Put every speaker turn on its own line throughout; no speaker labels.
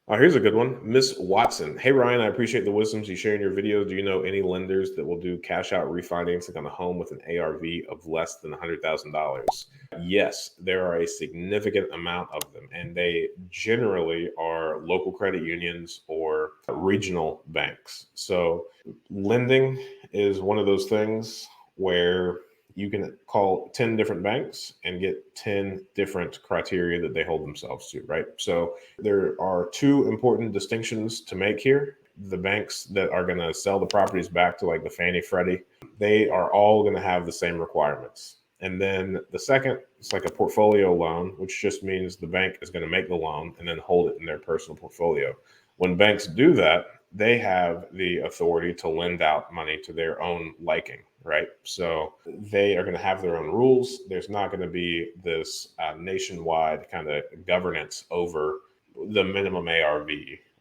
Here's a good one. Miss Watson. Hey, Ryan, I appreciate the wisdoms you share in your videos. Do you know any lenders that will do cash out refinancing on a home with an ARV of less than $100,000? Yes, there are a significant amount of them, and they generally are local credit unions or regional banks. So, lending is one of those things where you can call 10 different banks and get 10 different criteria that they hold themselves to, right? So, there are two important distinctions to make here. The banks that are going to sell the properties back to like the Fannie Freddie, they are all going to have the same requirements. And then the second, it's like a portfolio loan, which just means the bank is going to make the loan and then hold it in their personal portfolio. When banks do that, they have the authority to lend out money to their own liking, right? So they are going to have their own rules. There's not going to be this nationwide kind of governance over the minimum ARV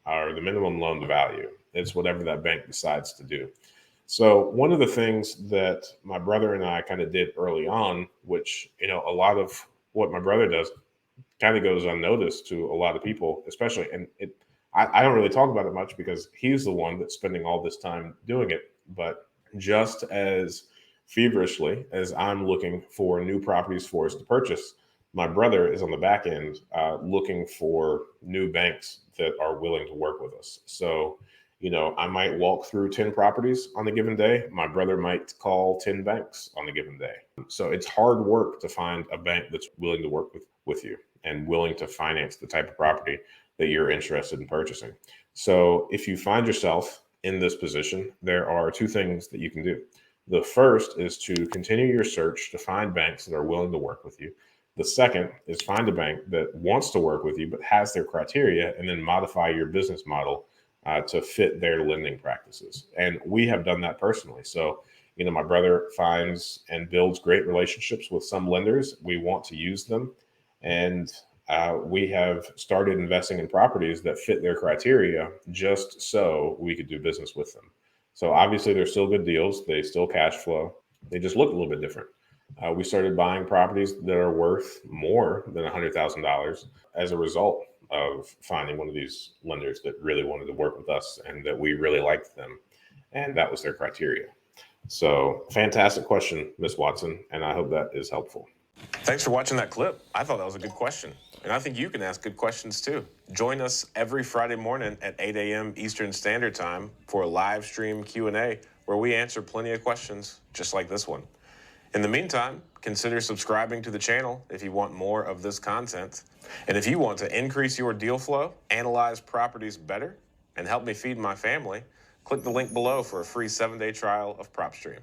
or the minimum loan to value. It's whatever that bank decides to do. So one of the things that my brother and I kind of did early on, which a lot of what my brother does kind of goes unnoticed to a lot of people, especially, and I don't really talk about it much because he's the one that's spending all this time doing it. But just as feverishly as I'm looking for new properties for us to purchase, my brother is on the back end looking for new banks that are willing to work with us. So, I might walk through 10 properties on a given day. My brother might call 10 banks on a given day. So it's hard work to find a bank that's willing to work with you and willing to finance the type of property that you're interested in purchasing. So if you find yourself in this position, there are two things that you can do. The first is to continue your search to find banks that are willing to work with you. The second is find a bank that wants to work with you but has their criteria, and then modify your business model to fit their lending practices. And we have done that personally. So, my brother finds and builds great relationships with some lenders. We want to use them. And we have started investing in properties that fit their criteria just so we could do business with them. So obviously, they're still good deals. They still cash flow. They just look a little bit different. We started buying properties that are worth more than $100,000 as a result of finding one of these lenders that really wanted to work with us and that we really liked them. And that was their criteria. So, fantastic question, Miss Watson. And I hope that is helpful.
Thanks for watching that clip. I thought that was a good question. And I think you can ask good questions too. Join us every Friday morning at 8 a.m. Eastern Standard Time for a live stream Q&A where we answer plenty of questions just like this one. In the meantime, consider subscribing to the channel if you want more of this content. And if you want to increase your deal flow, analyze properties better, and help me feed my family, click the link below for a free 7-day trial of PropStream.